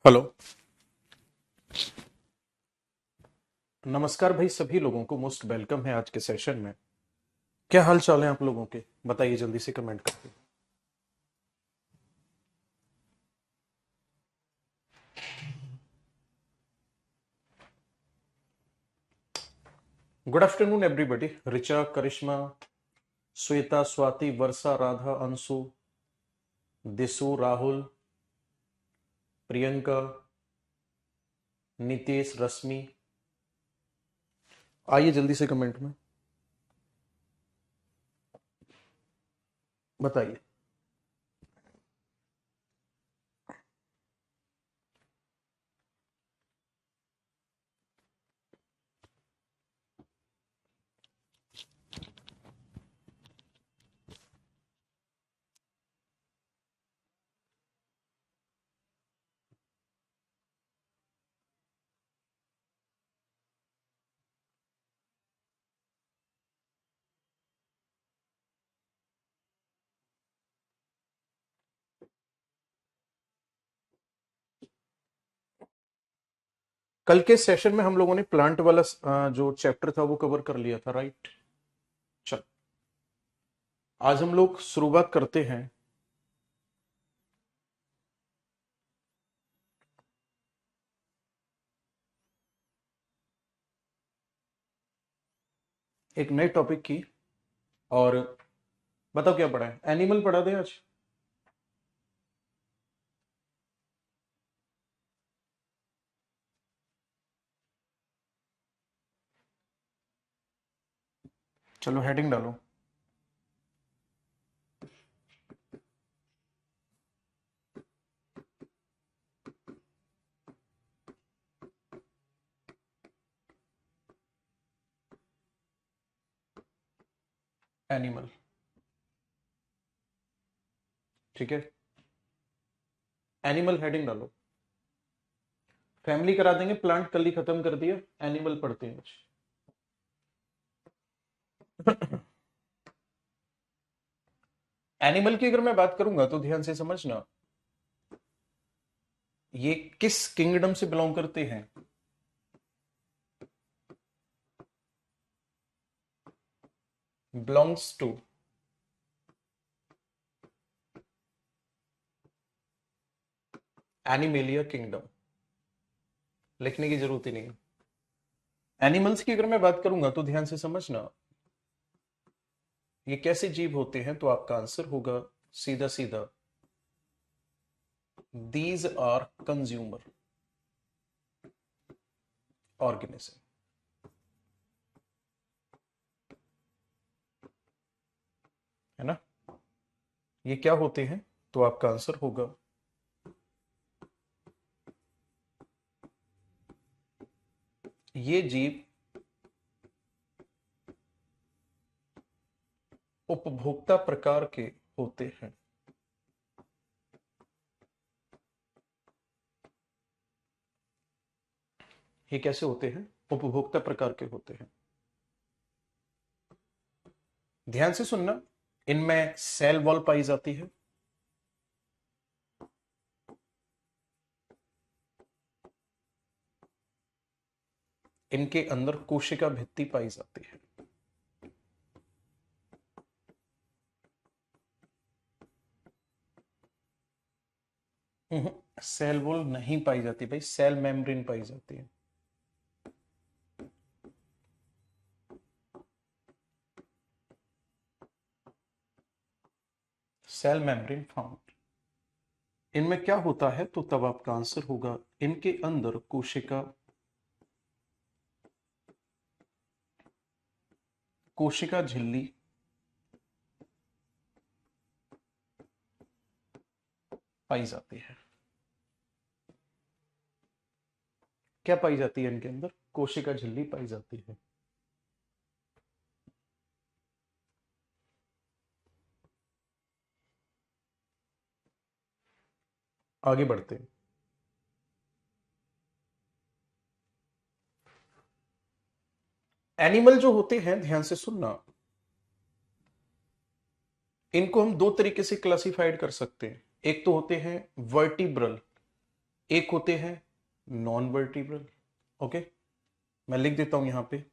Hello. नमस्कार भाई, सभी लोगों को मोस्ट वेलकम है आज के सेशन में। क्या हाल चाल है आप लोगों के? बताइए जल्दी से कमेंट करके। Good afternoon everybody. Richa, Karishma, Shweta, Swati, Varsha, Radha, Anshu, Dishu, Rahul, Priyanka, Nitesh, Rashmi, आइए जल्दी से कमेंट में बताइए। कल के सेशन में हम लोगों ने प्लांट वाला जो चैप्टर था वो कवर कर लिया था, राइट? चल, आज हम लोग शुरुआत करते हैं एक नए टॉपिक की। और बताओ क्या पढ़ा है? एनिमल पढ़ा दे आज। चलो हेडिंग डालो। एनिमल, ठीक है। एनिमल हेडिंग डालो। फैमिली करा देंगे, प्लांट कल ही खत्म कर दिया। एनिमल पढ़ते हैं आज। एनिमल की अगर मैं बात करूंगा तो ध्यान से समझना, ये किस किंगडम से बिलोंग करते हैं? Belongs to animalia kingdom. लिखने की जरूरत ही नहीं। एनिमल्स की अगर मैं बात करूंगा तो ध्यान से समझना, ये कैसे जीव होते हैं? तो आपका आंसर होगा सीधा सीधा, दीज आर कंज्यूमर ऑर्गेनिज्म। है ना? ये क्या होते हैं? तो आपका आंसर होगा ये जीव उपभोक्ता प्रकार के होते हैं। ये कैसे होते हैं? उपभोक्ता प्रकार के होते हैं। ध्यान से सुनना, इनमें सेल वॉल पाई जाती है, इनके अंदर कोशिका भित्ति पाई जाती है। सेल वॉल नहीं पाई जाती भाई, सेल मेम्ब्रेन पाई जाती है। Cell membrane found. इनमें क्या होता है? तो तब आपका आंसर होगा, इनके अंदर कोशिका कोशिका झिल्ली पाई जाती है। क्या पाई जाती है इनके अंदर? कोशिका झिल्ली पाई जाती है। आगे बढ़ते हैं। एनिमल जो होते हैं, ध्यान से सुनना, इनको हम दो तरीके से क्लासिफाइड कर सकते हैं। एक तो होते हैं वर्टिब्रल, एक होते हैं नॉन वर्टिब्रल। ओके, मैं लिख देता हूं यहां पे,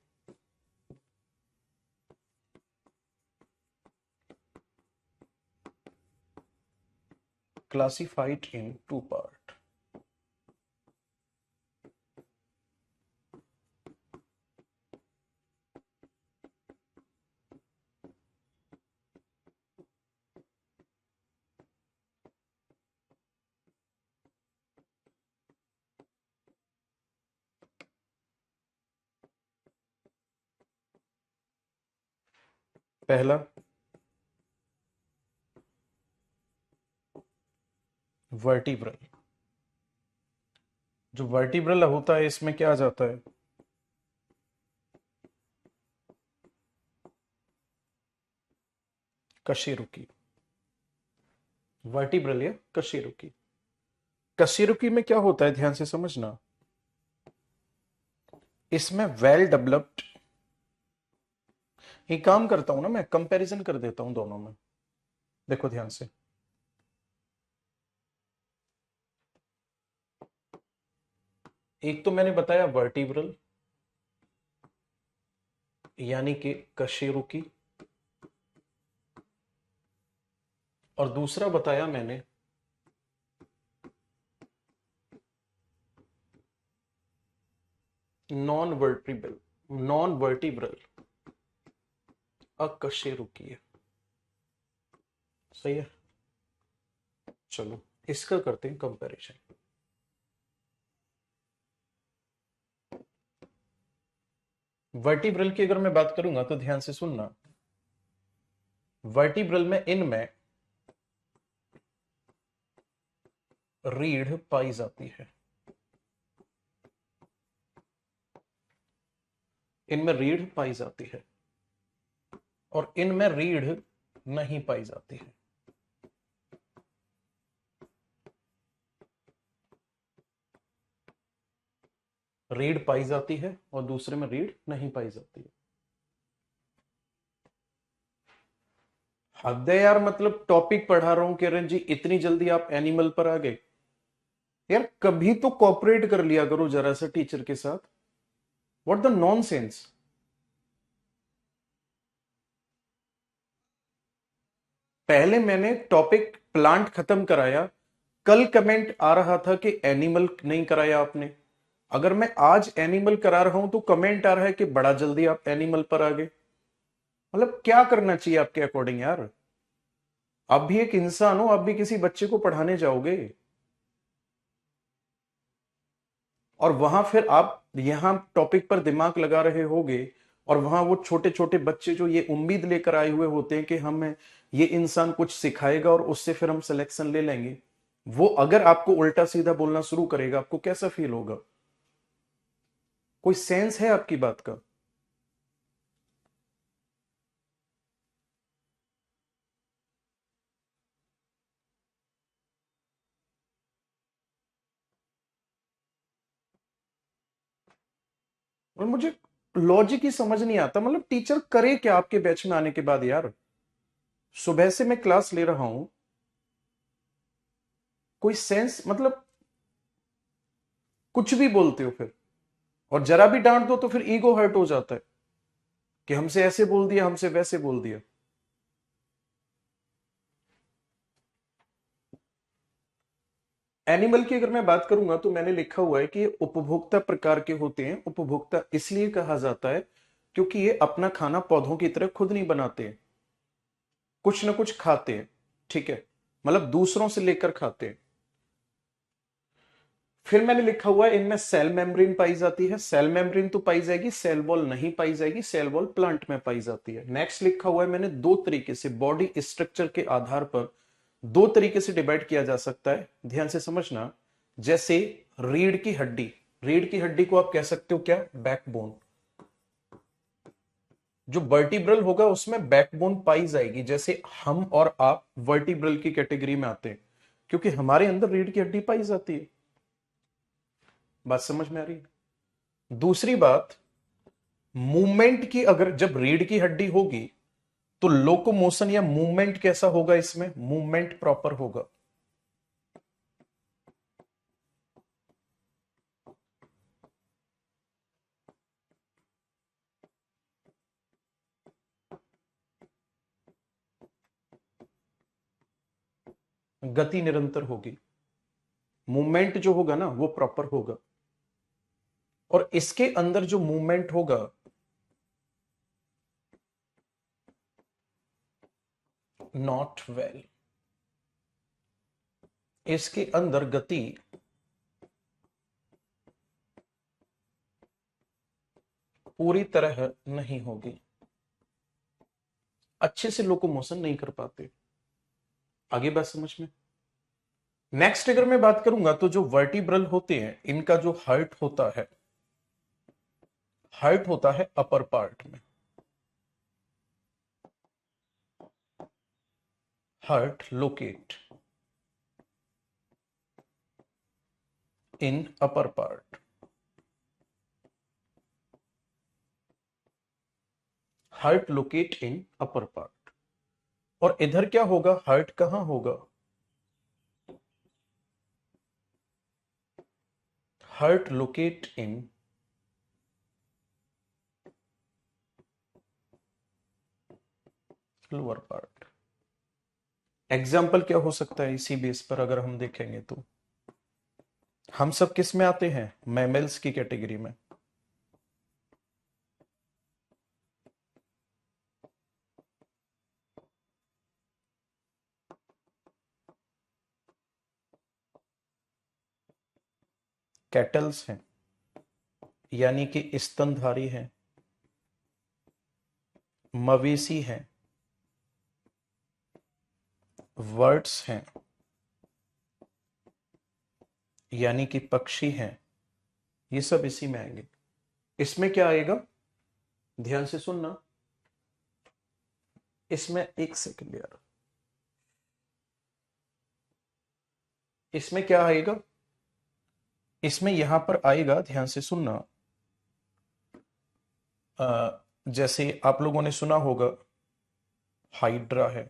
classified in two part. पहला वर्टिब्रल। जो वर्टिब्रल होता है इसमें क्या आ जाता है, कशेरुकी। वर्टिब्रल या कशेरुकी। कशेरुकी में क्या होता है ध्यान से समझना, इसमें वेल डेवलप्ड, एक काम करता हूं ना, मैं कंपैरिजन कर देता हूं दोनों में। देखो ध्यान से, एक तो मैंने बताया वर्टिब्रल यानी कि कशेरुकी, और दूसरा बताया मैंने नॉन वर्टिब्रल। नॉन वर्टिब्रल अकशेरुकी है। सही है, चलो इसका करते हैं कंपैरिजन। वर्टिब्रल की अगर मैं बात करूंगा तो ध्यान से सुनना, वर्टिब्रल में इनमें रीढ़ पाई जाती है, इनमें रीढ़ पाई जाती है, और इनमें रीढ़ नहीं पाई जाती है। रीढ़ पाई जाती है और दूसरे में रीढ़ नहीं पाई जाती है। हद है यार, मतलब टॉपिक पढ़ा रहा हूं किरण जी, इतनी जल्दी आप एनिमल पर आ गए। यार कभी तो कोऑपरेट कर लिया करो जरा सा टीचर के साथ। What the nonsense. पहले मैंने टॉपिक प्लांट खत्म कराया, कल कमेंट आ रहा था कि एनिमल नहीं कराया आपने। अगर मैं आज एनिमल करा रहा हूं तो कमेंट आ रहा है कि बड़ा जल्दी आप एनिमल पर आ गए। मतलब क्या करना चाहिए आपके अकॉर्डिंग यार। आप भी एक इंसान हो, आप भी किसी बच्चे को पढ़ाने जाओगे, और वहां फिर आप यहां टॉपिक पर दिमाग लगा रहे होगे, और वहां वो छोटे छोटे बच्चे जो ये उम्मीद लेकर आए हुए होते हैं कि हमें ये इंसान कुछ सिखाएगा और उससे फिर हम सिलेक्शन ले लेंगे, वो अगर आपको उल्टा सीधा बोलना शुरू करेगा, आपको कैसा फील होगा। कोई सेंस है आपकी बात का। और मुझे लॉजिक ही समझ नहीं आता, मतलब टीचर करे क्या आपके बैच में आने के बाद यार। सुबह से मैं क्लास ले रहा हूं, कोई सेंस, मतलब कुछ भी बोलते हो फिर, और जरा भी डांट दो तो फिर ईगो हर्ट हो जाता है कि हमसे ऐसे बोल दिया, हमसे वैसे बोल दिया। एनिमल की अगर मैं बात करूंगा तो मैंने लिखा हुआ है कि ये उपभोक्ता प्रकार के होते हैं। उपभोक्ता इसलिए कहा जाता है क्योंकि ये अपना खाना पौधों की तरह खुद नहीं बनाते हैं, कुछ ना कुछ खाते हैं। ठीक है, मतलब दूसरों से लेकर खाते हैं। फिर मैंने लिखा हुआ है इनमें सेल मेम्ब्रेन पाई जाती है। सेल मेम्ब्रेन तो पाई जाएगी, सेल वॉल नहीं पाई जाएगी। सेल वॉल प्लांट में पाई जाती है। नेक्स्ट लिखा हुआ है मैंने, दो तरीके से बॉडी स्ट्रक्चर के आधार पर दो तरीके से डिवाइड किया जा सकता है, ध्यान से समझना। जैसे रीढ़ की हड्डी, रीढ़ की हड्डी को आप कह सकते हो क्या, बैकबोन। जो वर्टिब्रल होगा उसमें बैकबोन पाई जाएगी, जैसे हम और आप वर्टिब्रल की कैटेगरी में आते हैं क्योंकि हमारे अंदर रीढ़ की हड्डी पाई जाती है। बात समझ में आ रही है। दूसरी बात, मूवमेंट की, अगर जब रीढ़ की हड्डी होगी तो लोकोमोशन या मूवमेंट कैसा होगा, इसमें मूवमेंट प्रॉपर होगा। गति निरंतर होगी, मूवमेंट जो होगा ना वो प्रॉपर होगा, और इसके अंदर जो मूवमेंट होगा नॉट वेल, इसके अंदर गति पूरी तरह नहीं होगी, अच्छे से लोकोमोशन नहीं कर पाते। आगे बात समझ में? नेक्स्ट अगर मैं बात करूंगा तो जो वर्टिब्रल होते हैं इनका जो हार्ट होता है, हार्ट होता है अपर पार्ट में, हार्ट लोकेट इन अपर पार्ट, हार्ट लोकेट इन अपर पार्ट। और इधर क्या होगा, हार्ट कहां होगा, हार्ट लोकेट इन लोअर पार्ट। एग्जाम्पल क्या हो सकता है इसी बेस पर अगर हम देखेंगे तो, हम सब किस में आते हैं, मैमल्स की कैटेगरी में। कैटल्स हैं, यानी कि स्तनधारी हैं, मवेशी हैं, वर्ड्स हैं, यानी कि पक्षी हैं, ये सब इसी में आएंगे। इसमें क्या आएगा, ध्यान से सुनना, इसमें एक सेकंड यार, इसमें क्या आएगा, इसमें यहां पर आएगा, ध्यान से सुनना, जैसे आप लोगों ने सुना होगा हाइड्रा है,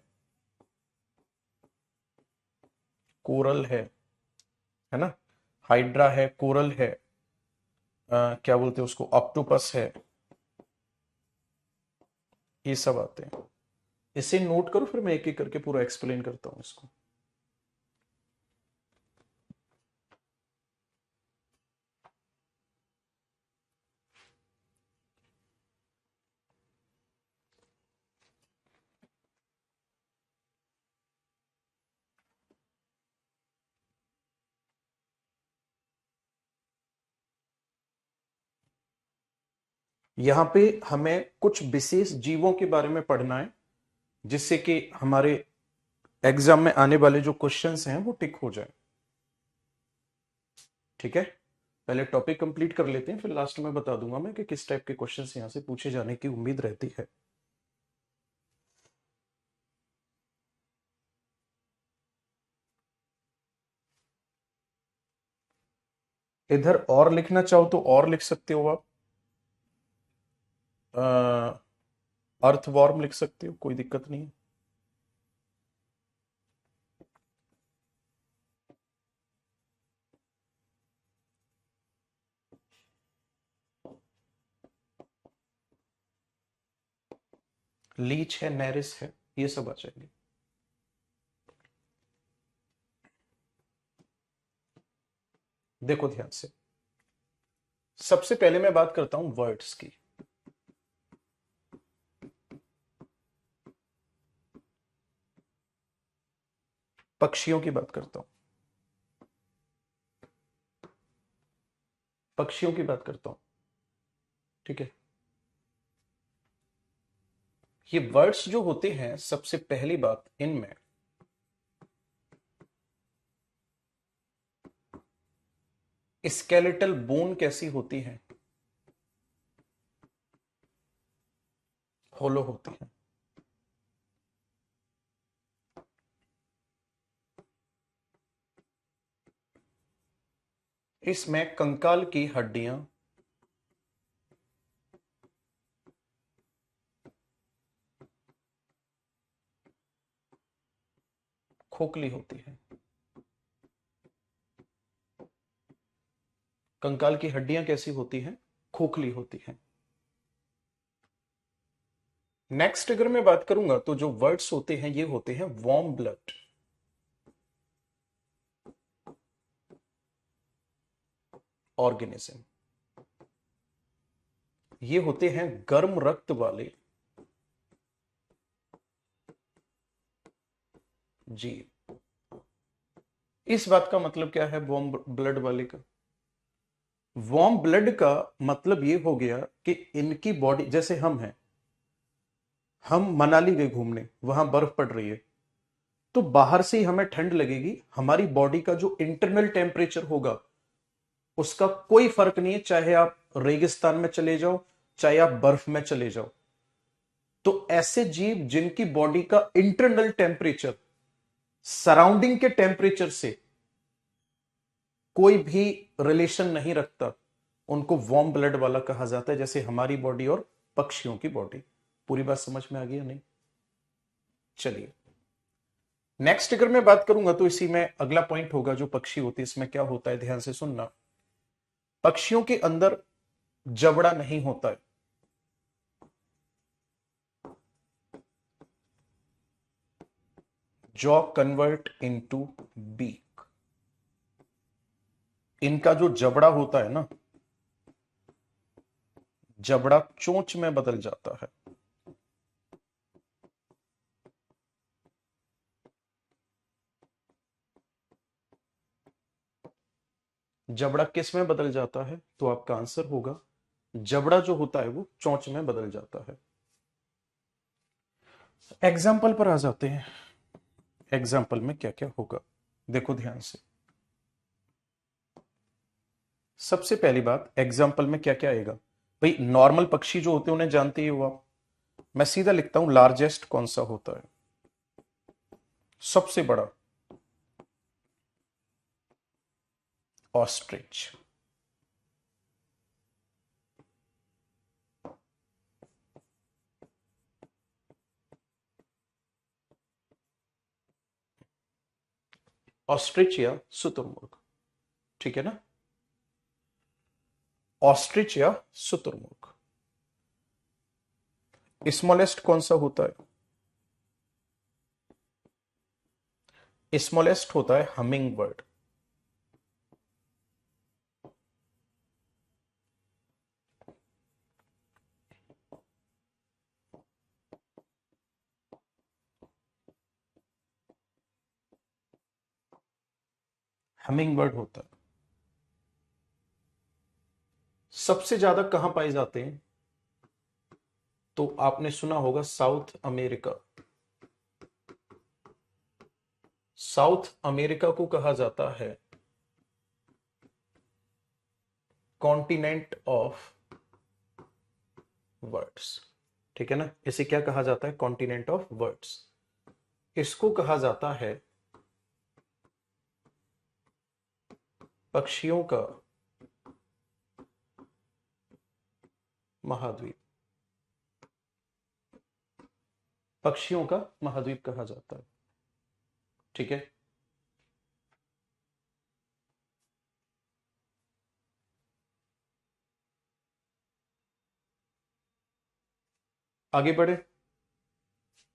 कोरल है ना, हाइड्रा है, कोरल है, क्या बोलते हैं उसको, ऑक्टोपस है, ये सब आते हैं। इसे नोट करो, फिर मैं एक एक करके पूरा एक्सप्लेन करता हूं इसको। यहां पे हमें कुछ विशेष जीवों के बारे में पढ़ना है, जिससे कि हमारे एग्जाम में आने वाले जो क्वेश्चंस हैं वो टिक हो जाए। ठीक है, पहले टॉपिक कंप्लीट कर लेते हैं, फिर लास्ट में बता दूंगा मैं कि किस टाइप के क्वेश्चंस यहां से पूछे जाने की उम्मीद रहती है। इधर और लिखना चाहो तो और लिख सकते हो आप, अर्थवॉर्म लिख सकते हो, कोई दिक्कत नहीं है। लीच है, नेरिस है, ये सब आ जाएंगे। देखो ध्यान से, सबसे पहले मैं बात करता हूं वर्ड्स की। पक्षियों की बात करता हूं, पक्षियों की बात करता हूं। ठीक है, ये वर्ड्स जो होते हैं, सबसे पहली बात इनमें स्केलेटल बोन कैसी होती है, होलो होती है। इसमें कंकाल की हड्डियां खोखली होती है, कंकाल की हड्डियां कैसी होती हैं, खोखली होती हैं। नेक्स्ट अगर मैं बात करूंगा तो जो वर्ड्स होते हैं ये होते हैं वार्म ब्लड, ऑर्गेनिज्म। ये होते हैं गर्म रक्त वाले जीव। इस बात का मतलब क्या है वार्म ब्लड वाले का? वार्म ब्लड का मतलब ये हो गया कि इनकी बॉडी, जैसे हम हैं, हम मनाली गए घूमने, वहां बर्फ पड़ रही है, तो बाहर से ही हमें ठंड लगेगी, हमारी बॉडी का जो इंटरनल टेम्परेचर होगा उसका कोई फर्क नहीं है, चाहे आप रेगिस्तान में चले जाओ, चाहे आप बर्फ में चले जाओ। तो ऐसे जीव जिनकी बॉडी का इंटरनल टेम्परेचर सराउंडिंग के टेम्परेचर से कोई भी रिलेशन नहीं रखता, उनको वार्म ब्लड वाला कहा जाता है, जैसे हमारी बॉडी और पक्षियों की बॉडी। पूरी बात समझ में आ गई या नहीं? चलिए नेक्स्ट अगर मैं बात करूंगा तो इसी में अगला पॉइंट होगा जो पक्षी होती है, इसमें क्या होता है ध्यान से सुनना। पक्षियों के अंदर जबड़ा नहीं होता है। Jaw convert into beak. इनका जो जबड़ा होता है ना, जबड़ा चोंच में बदल जाता है। जबड़ा किस में बदल जाता है? तो आपका आंसर होगा जबड़ा जो होता है वो चोंच में बदल जाता है। एग्जाम्पल पर आ जाते हैं। एग्जाम्पल में क्या क्या होगा देखो ध्यान से। सबसे पहली बात, एग्जाम्पल में क्या क्या आएगा भाई? नॉर्मल पक्षी जो होते हैं उन्हें जानते ही हो आप। मैं सीधा लिखता हूं, लार्जेस्ट कौन सा होता है? सबसे बड़ा ऑस्ट्रिच। ऑस्ट्रिच या शुतुरमुर्ग, ठीक है ना? ऑस्ट्रिच या शुतुरमुर्ग। स्मॉलेस्ट कौन सा होता है? स्मॉलेस्ट होता है हमिंग बर्ड। हमिंग बर्ड होता है। सबसे ज्यादा कहां पाए जाते हैं? तो आपने सुना होगा साउथ अमेरिका। साउथ अमेरिका को कहा जाता है कॉन्टिनेंट ऑफ बर्ड्स, ठीक है ना? इसे क्या कहा जाता है? Continent of birds. इसको कहा जाता है पक्षियों का महाद्वीप। पक्षियों का महाद्वीप कहा जाता है, ठीक है? आगे बढ़े।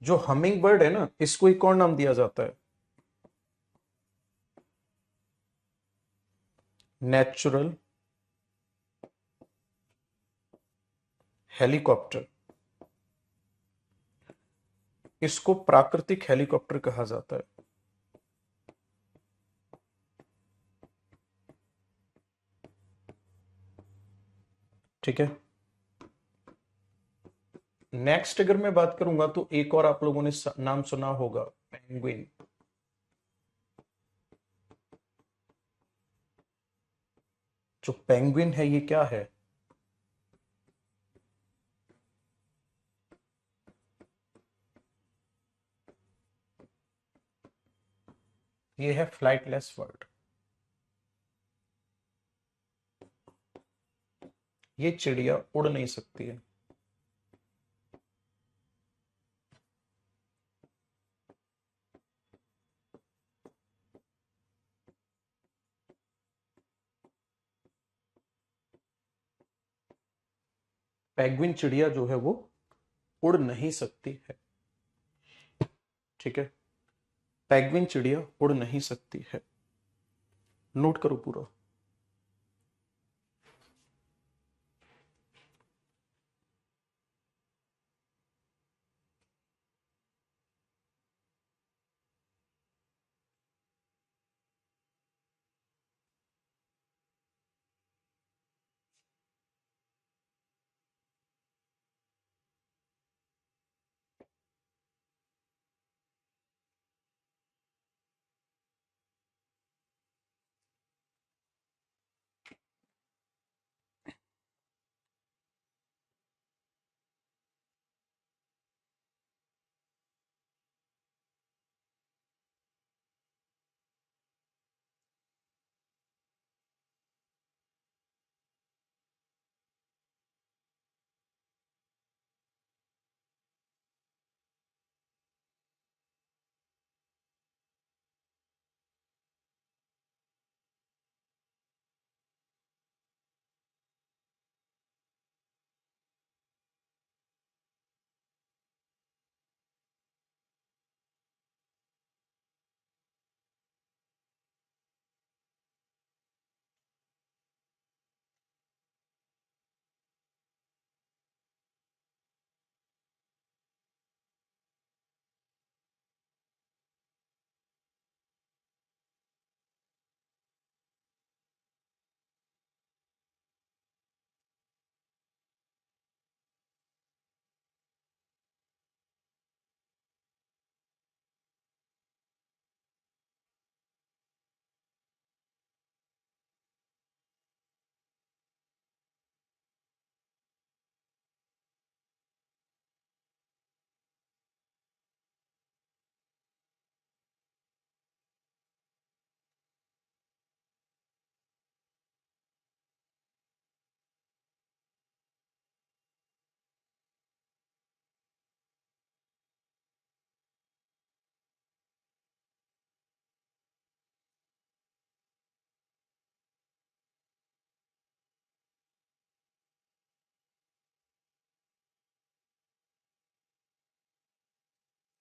जो हमिंग बर्ड है ना, इसको एक और नाम दिया जाता है नेचुरल हेलीकॉप्टर। इसको प्राकृतिक हेलीकॉप्टर कहा जाता है, ठीक है? नेक्स्ट अगर मैं बात करूंगा तो एक और आप लोगों ने नाम सुना होगा, पेंगुइन। जो पेंगुइन है ये क्या है? ये है फ्लाइटलेस बर्ड। ये चिड़िया उड़ नहीं सकती है। पेंगुइन चिड़िया जो है वो उड़ नहीं सकती है, ठीक है? पेंगुइन चिड़िया उड़ नहीं सकती है। नोट करो पूरा।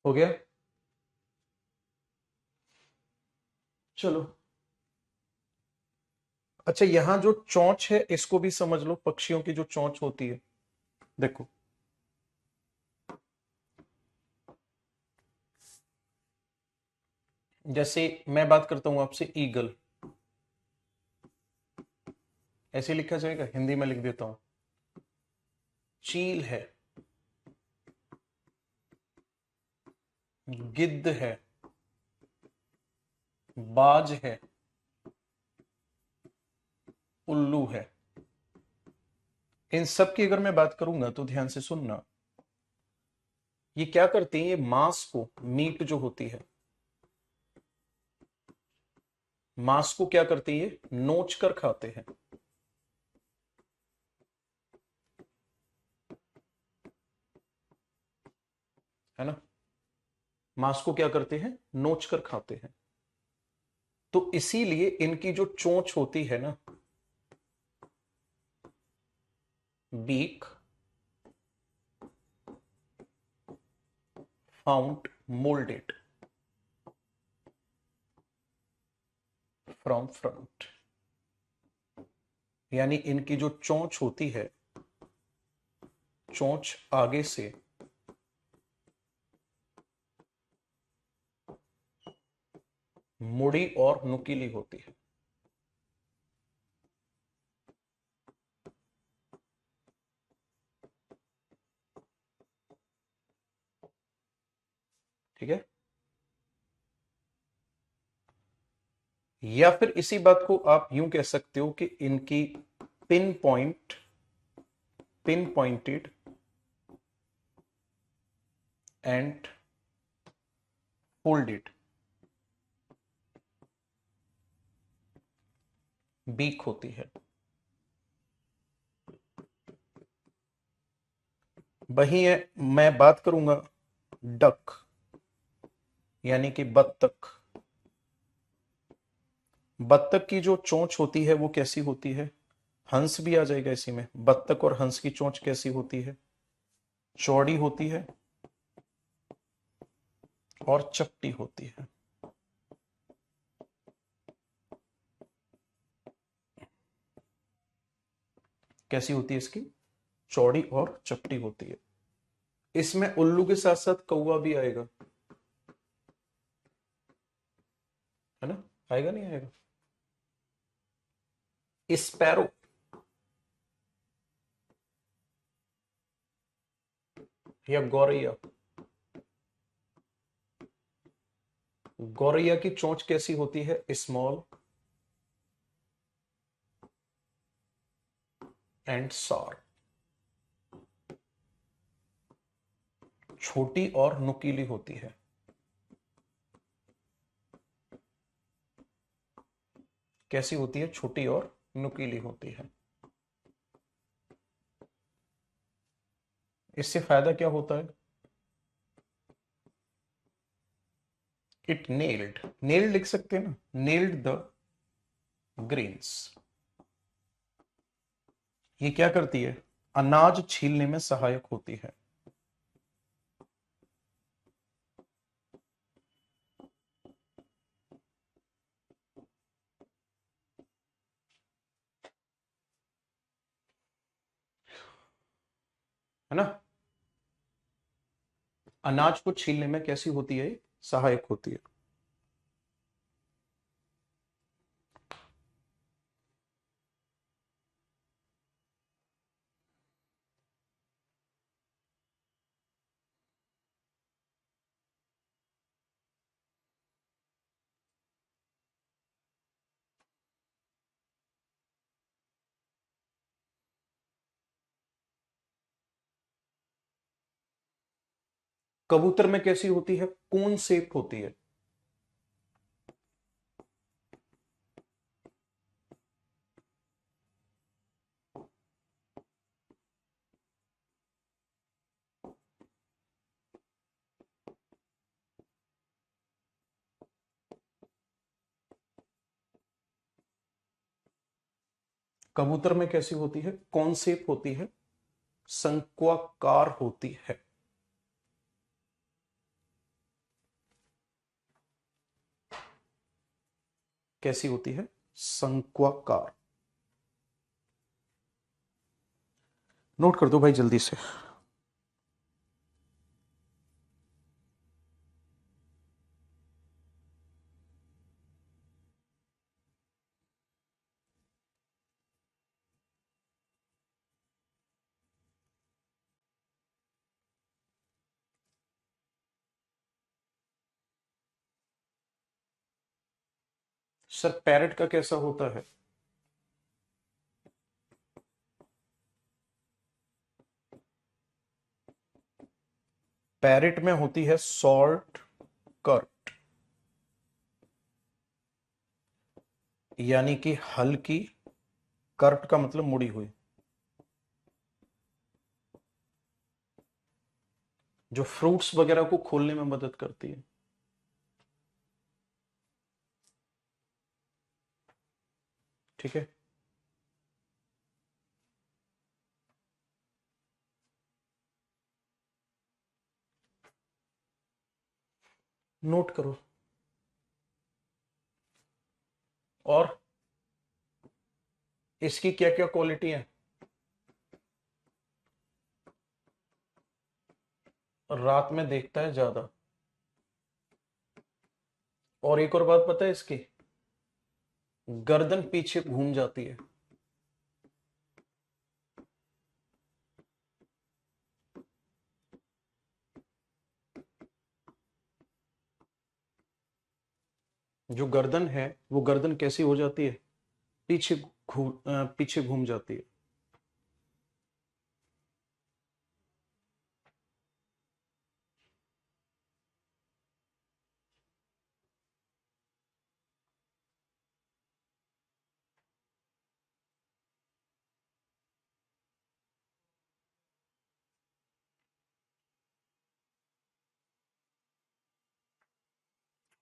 हो गया? चलो, अच्छा यहां जो चोंच है इसको भी समझ लो, पक्षियों की जो चोंच होती है, देखो जैसे मैं बात करता हूं आपसे ईगल, ऐसे लिखा जाएगा, हिंदी में लिख देता हूं, चील है, गिद्ध है, बाज है, उल्लू है। इन सब की अगर मैं बात करूंगा तो ध्यान से सुनना, ये क्या करती हैं, ये मांस को, मीट जो होती है, मांस को क्या करती है, नोच कर खाते हैं, है ना? मांस को क्या करते हैं, नोच कर खाते हैं। तो इसीलिए इनकी जो चोंच होती है ना, beak, found moulded from front, यानी इनकी जो चोंच होती है, चोंच आगे से मुड़ी और नुकीली होती है। ठीक है? या फिर इसी बात को आप यूं कह सकते हो कि इनकी pin pointed and folded beak होती है। वही है, मैं बात करूंगा डक, यानी कि बत्तख। बत्तख की जो चोंच होती है वो कैसी होती है, हंस भी आ जाएगा इसी में, बत्तख और हंस की चोंच कैसी होती है, चौड़ी होती है और चपटी होती है। कैसी होती है इसकी, चौड़ी और चपटी होती है। इसमें उल्लू के साथ साथ कौवा भी आएगा, है ना? आएगा नहीं आएगा? स्पैरो, या गौरैया, गौरैया की चोंच कैसी होती है, स्मॉल एंड शार्प, छोटी और नुकीली होती है। कैसी होती है, छोटी और नुकीली होती है। इससे फायदा क्या होता है, इट नेल्ड, नेल्ड लिख सकते हैं ना, नेल्ड द ग्रेन्स। ये क्या करती है, अनाज छीलने में सहायक होती है ना? अनाज को छीलने में कैसी होती है, सहायक होती है। कबूतर में कैसी होती है, कोन शेप होती है। कबूतर में कैसी होती है, कौन शेप होती है, शंक्वाकार होती है। कैसी होती है? शंक्वाकार। नोट कर दो भाई जल्दी से। सर पैरेट का कैसा होता है? पैरेट में होती है शॉर्ट कर्ट, यानी कि हल्की, कर्ट का मतलब मुड़ी हुई, जो फ्रूट्स वगैरह को खोलने में मदद करती है। ठीक है, नोट करो। और इसकी क्या क्या क्वालिटी है? रात में देखता है ज्यादा। और एक और बात पता है इसकी, गर्दन पीछे घूम जाती है। जो गर्दन है वो गर्दन कैसी हो जाती है? पीछे घूम जाती है।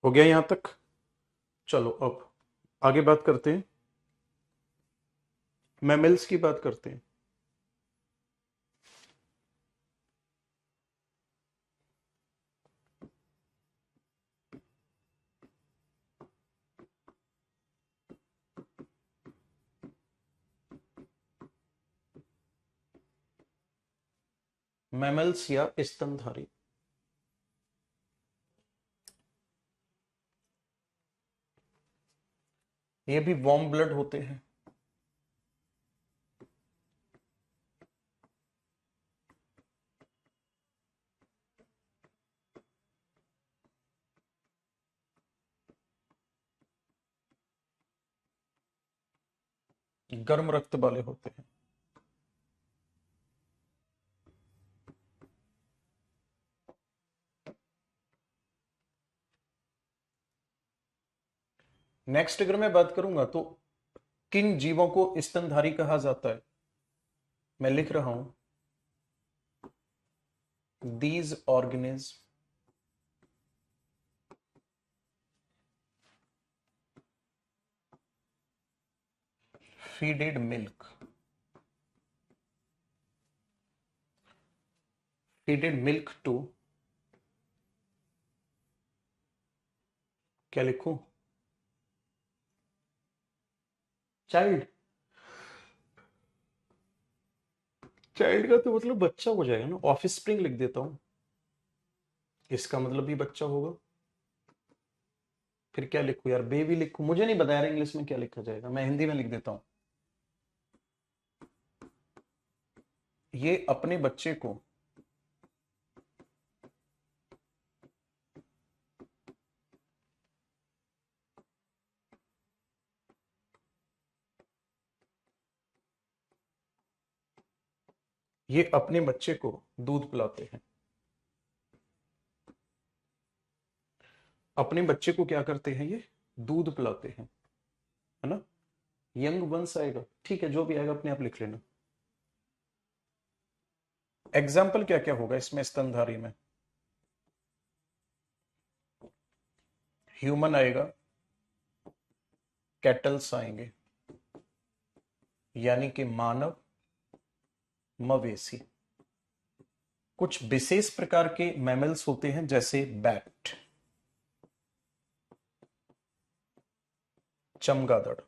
हो गया यहां तक? चलो अब आगे बात करते हैं, मैमल्स की बात करते हैं। मैमल्स या स्तनधारी। ये भी वार्म ब्लड होते हैं। गर्म रक्त वाले होते हैं। नेक्स्ट अगर मैं बात करूंगा तो किन जीवों को स्तनधारी कहा जाता है? मैं लिख रहा हूं, these organism feeded milk, feeded milk to, क्या लिखूं? चाइल्ड। चाइल्ड का तो मतलब बच्चा हो जाएगा ना, ऑफिस स्प्रिंग लिख देता हूं, इसका मतलब भी बच्चा होगा। फिर क्या लिखूं यार, बेबी लिखूं? मुझे नहीं पता यार इंग्लिश में क्या लिखा जाएगा, मैं हिंदी में लिख देता हूं। ये अपने बच्चे को ये अपने बच्चे को दूध पिलाते हैं। अपने बच्चे को क्या करते हैं ये? दूध पिलाते हैं, है ना? यंग वंस आएगा, ठीक है, जो भी आएगा अपने आप लिख लेना। एग्जाम्पल क्या क्या होगा इसमें स्तनधारी में? ह्यूमन आएगा, कैटल्स आएंगे, यानी कि मानव, मवेशी। कुछ विशेष प्रकार के मैमल्स होते हैं जैसे बैट, चमगादड़,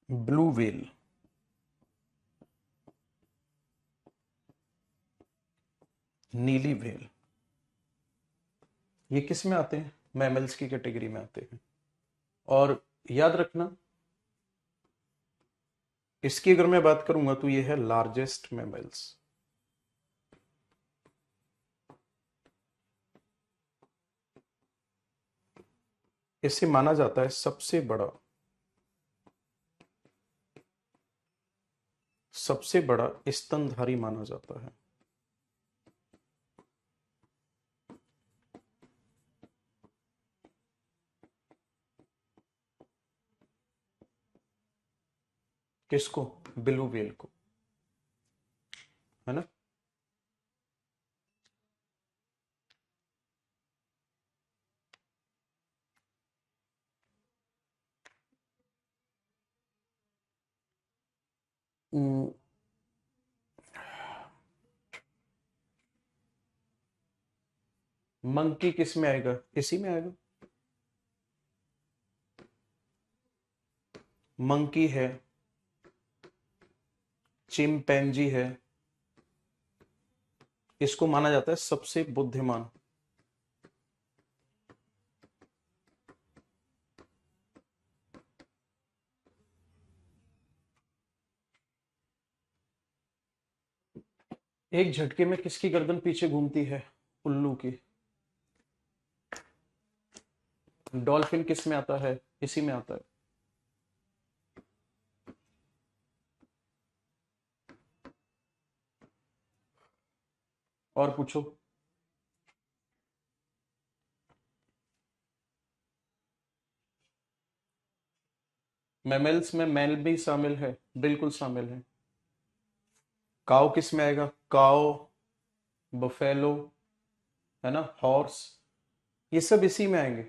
ब्लू व्हेल, नीली व्हेल, ये किस में आते हैं? मैमल्स की कैटेगरी में आते हैं। और याद रखना, इसकी अगर मैं बात करूंगा तो ये है लार्जेस्ट मैमल्स। इसे माना जाता है सबसे बड़ा स्तनधारी माना जाता है। किसको? ब्लू व्हेल को, है ना। मंकी किस में आएगा? इसी में आएगा। मंकी है, चिंपैंजी है, इसको माना जाता है सबसे बुद्धिमान। एक झटके में किसकी गर्दन पीछे घूमती है? उल्लू की। डॉल्फिन किस में आता है? इसी में आता है। और पूछो। मैमल्स में मैल भी शामिल है, बिल्कुल शामिल है। काऊ किस में आएगा? काऊ, बफेलो, है ना, हॉर्स, ये सब इसी में आएंगे।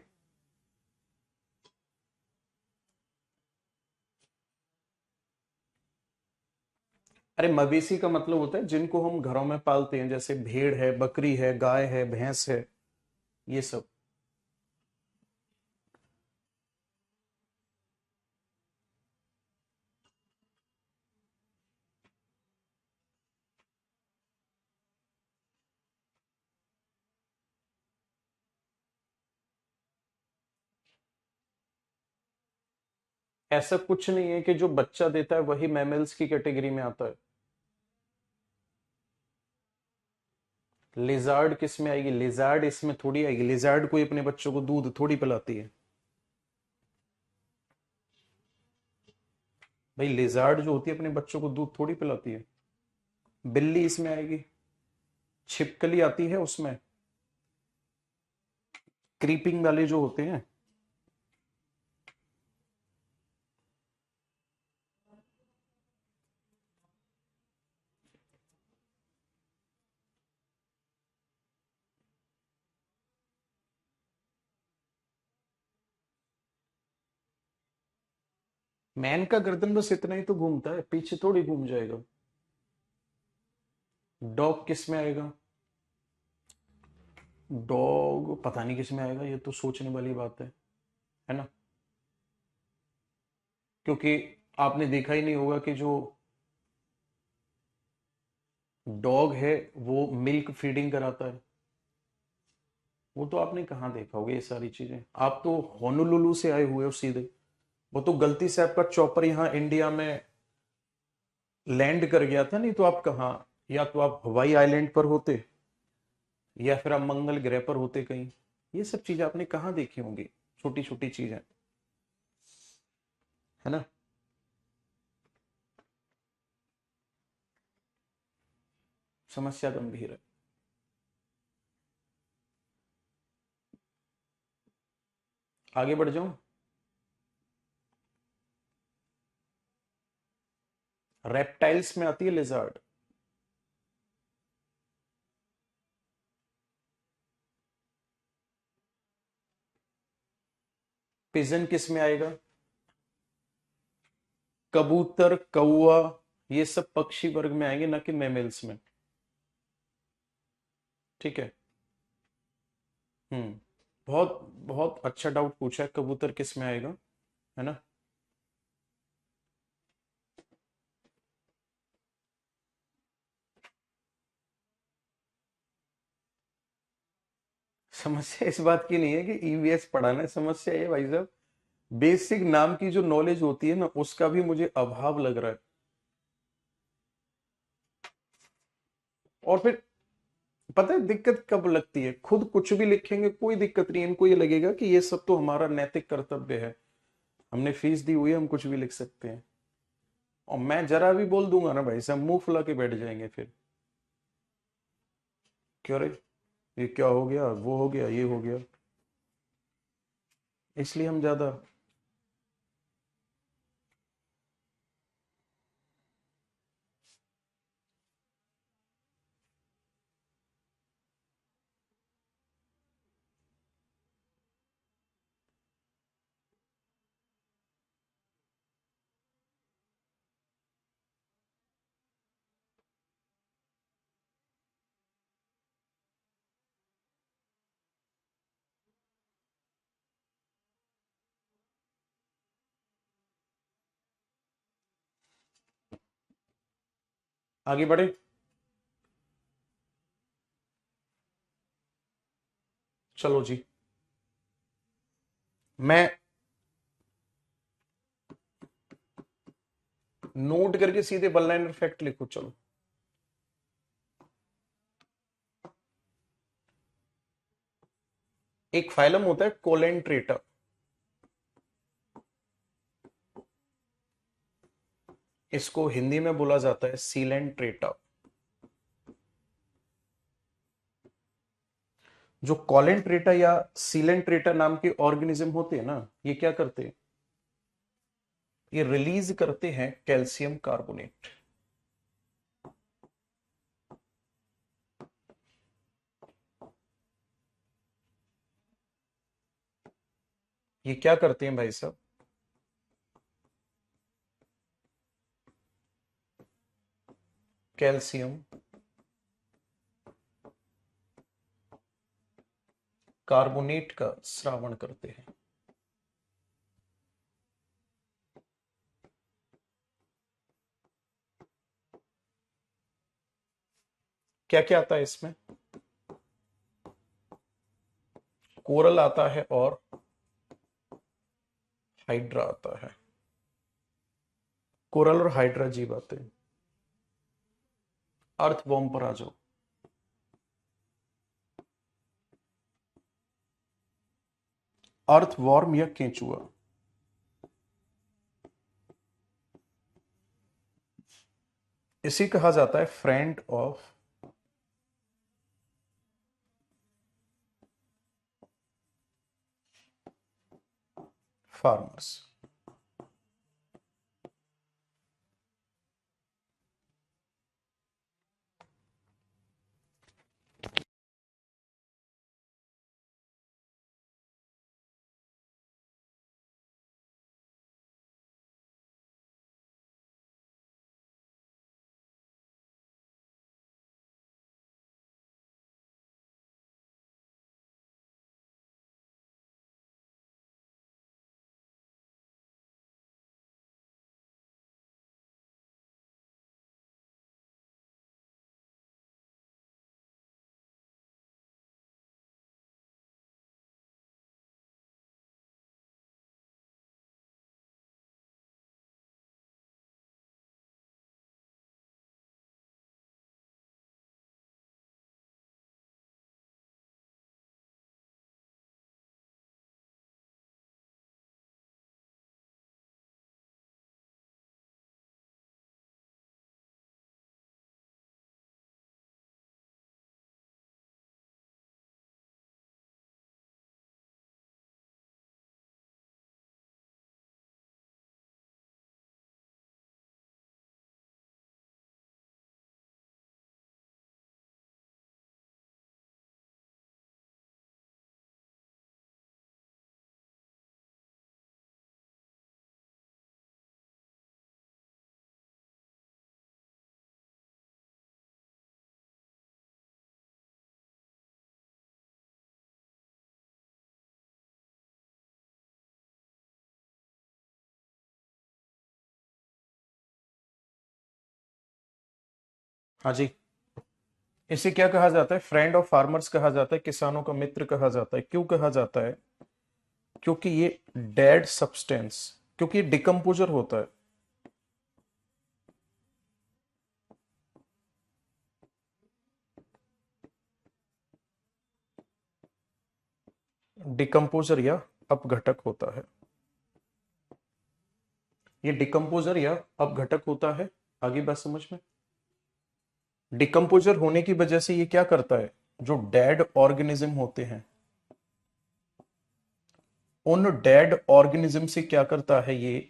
अरे मवेशी का मतलब होता है जिनको हम घरों में पालते हैं, जैसे भेड़ है, बकरी है, गाय है, भैंस है, ये सब। ऐसा कुछ नहीं है कि जो बच्चा देता है वही मैमल्स की कैटेगरी में आता है। लिजार्ड किस में आएगी? लिजार्ड इसमें थोड़ी आएगी। लिजार्ड कोई अपने बच्चों को दूध थोड़ी पिलाती है भाई। लिजार्ड जो होती है अपने बच्चों को दूध थोड़ी पिलाती है। बिल्ली इसमें आएगी। छिपकली आती है उसमें, क्रीपिंग वाले जो होते हैं। मैन का गर्दन बस इतना ही तो घूमता है, पीछे थोड़ी घूम जाएगा। डॉग किस में आएगा? डॉग पता नहीं किस में आएगा, ये तो सोचने वाली बात है ना। क्योंकि आपने देखा ही नहीं होगा कि जो डॉग है वो मिल्क फीडिंग कराता है। वो तो आपने कहाँ देखा होगा ये सारी चीजें। आप तो होनोलुलु से आए हुए हो सीधे। वो तो गलती से आपका चॉपर यहाँ इंडिया में लैंड कर गया था, नहीं तो आप कहाँ, या तो आप हवाई आइलैंड पर होते या फिर आप मंगल ग्रह पर होते कहीं। ये सब चीजें आपने कहाँ देखी होंगी, छोटी छोटी चीजें, है ना। समस्या गंभीर है। आगे बढ़ जाऊं। रेप्टाइल्स में आती है लिजर्ड। पिजन किस में आएगा? कबूतर, कौवा, ये सब पक्षी वर्ग में आएंगे, ना कि मैमल्स में। ठीक है। हम्म। बहुत बहुत अच्छा डाउट पूछा है, कबूतर किस में आएगा, है ना। समस्या इस बात की नहीं है कि ईवीएस पढ़ाना है, समस्या ये भाई साहब, बेसिक नाम की जो नॉलेज होती है ना, उसका भी मुझे अभाव लग रहा है। और फिर पता है दिक्कत कब लगती है, खुद कुछ भी लिखेंगे कोई दिक्कत नहीं, इनको ये लगेगा कि ये सब तो हमारा नैतिक कर्तव्य है, हमने फीस दी हुई है, हम कुछ भी लिख सकते हैं। और मैं जरा भी बोल दूंगा ना भाई साहब, मुंह फुला के बैठ जाएंगे फिर। क्यों रे, ये क्या हो गया, वो हो गया, ये हो गया। इसलिए हम ज्यादा। आगे बढ़े। चलो जी, मैं नोट करके सीधे वन लाइनर फैक्ट लिखो, चलो। एक फाइलम होता है कोलेंट्रेटा, इसको हिंदी में बोला जाता है सीलेंट्रेटा। जो कॉलेंट्रेटा या सीलेंट्रेटा नाम के ऑर्गेनिज्म होते हैं ना, ये क्या करते हैं, ये रिलीज करते हैं कैल्शियम कार्बोनेट। ये क्या करते हैं भाई साहब, कैल्शियम कार्बोनेट का स्रावण करते हैं। क्या क्या आता है इसमें, कोरल आता है और हाइड्रा आता है। कोरल और हाइड्रा जीव आते हैं। अर्थ वॉर्म पर आ जाओ। अर्थ वॉर्म या केंचुआ, इसी कहा जाता है फ्रेंड ऑफ फार्मर्स। हाँ जी, इसे क्या कहा जाता है? फ्रेंड ऑफ फार्मर्स कहा जाता है, किसानों का मित्र कहा जाता है। क्यों कहा जाता है? क्योंकि ये डेड सब्सटेंस, क्योंकि ये डिकम्पोजर होता है। डिकम्पोजर या अपघटक होता है। ये डिकम्पोजर या अपघटक होता है। आगे बात समझ में? डिकम्पोजर होने की वजह से ये क्या करता है? जो डेड ऑर्गेनिज्म होते हैं, उन डेड ऑर्गेनिज्म से क्या करता है? ये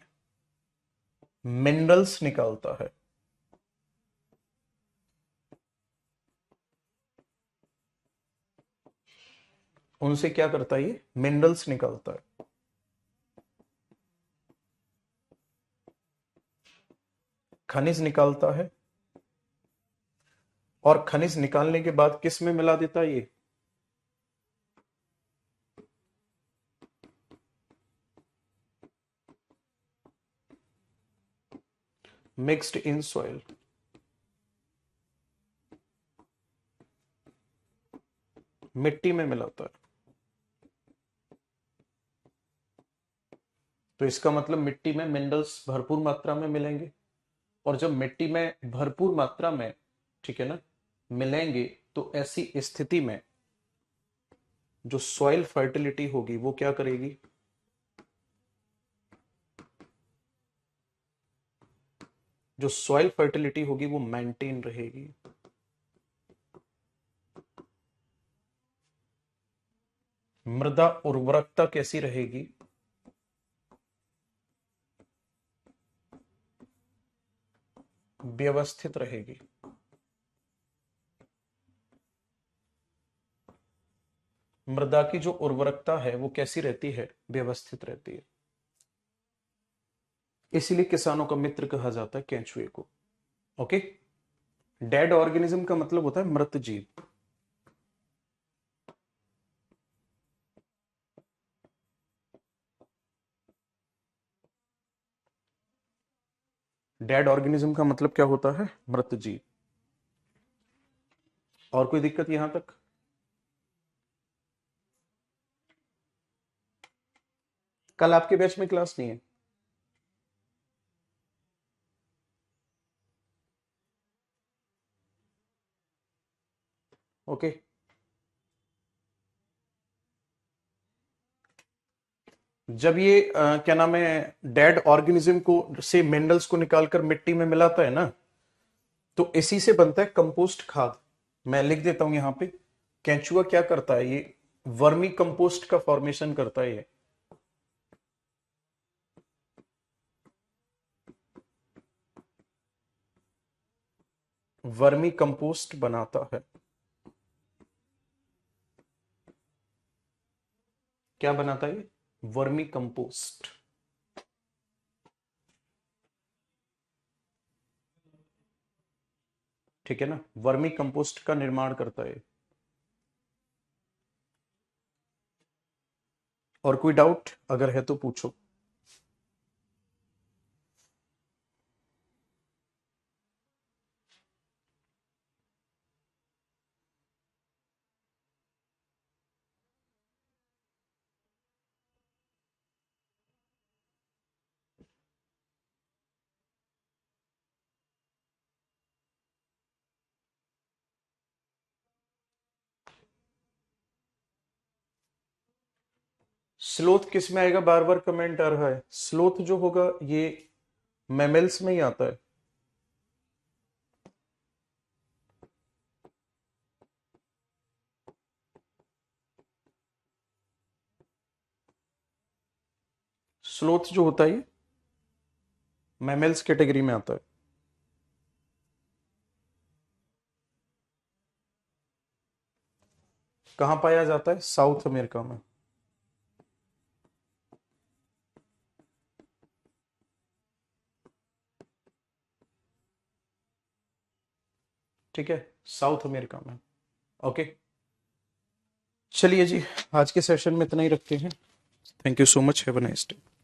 मिनरल्स निकालता है। उनसे क्या करता है? ये मिनरल्स निकालता है। खनिज निकालता है, और खनिज निकालने के बाद किस में मिला देता है? ये मिक्स्ड इन सॉइल, मिट्टी में मिलाता है। तो इसका मतलब मिट्टी में मिनरल्स भरपूर मात्रा में मिलेंगे, और जब मिट्टी में भरपूर मात्रा में, ठीक है ना, मिलेंगे, तो ऐसी स्थिति में जो सॉइल फर्टिलिटी होगी वो क्या करेगी? जो सॉइल फर्टिलिटी होगी वो मेंटेन रहेगी। मृदा उर्वरकता कैसी रहेगी? व्यवस्थित रहेगी। मृदा की जो उर्वरकता है वो कैसी रहती है? व्यवस्थित रहती है। इसीलिए किसानों का मित्र कहा जाता है केंचुए को। ओके। डेड ऑर्गेनिज्म का मतलब होता है मृत जीव। डेड ऑर्गेनिज्म का मतलब क्या होता है? मृत जीव। और कोई दिक्कत यहां तक? कल आपके बैच में क्लास नहीं है? ओके। जब ये क्या नाम है, डेड ऑर्गेनिज्म को से मिनरल्स को निकालकर मिट्टी में मिलाता है ना, तो इसी से बनता है कंपोस्ट खाद। मैं लिख देता हूं यहां पे। केंचुआ क्या करता है? ये वर्मी कंपोस्ट का फॉर्मेशन करता है। ये वर्मी कंपोस्ट बनाता है। क्या बनाता है ये? Vermi compost. ठीक है ना, वर्मी कंपोस्ट का निर्माण करता है। और कोई डाउट अगर है तो पूछो। स्लोथ किस में आएगा? बार बार कमेंट आ रहा है। स्लोथ जो होगा ये मैमल्स में ही आता है। स्लोथ जो होता है ये मैमल्स कैटेगरी में आता है। कहां पाया जाता है? साउथ अमेरिका में। ठीक है, साउथ अमेरिका में। ओके। चलिए जी, आज के सेशन में इतना ही रखते हैं। Thank you so much. Have a nice day.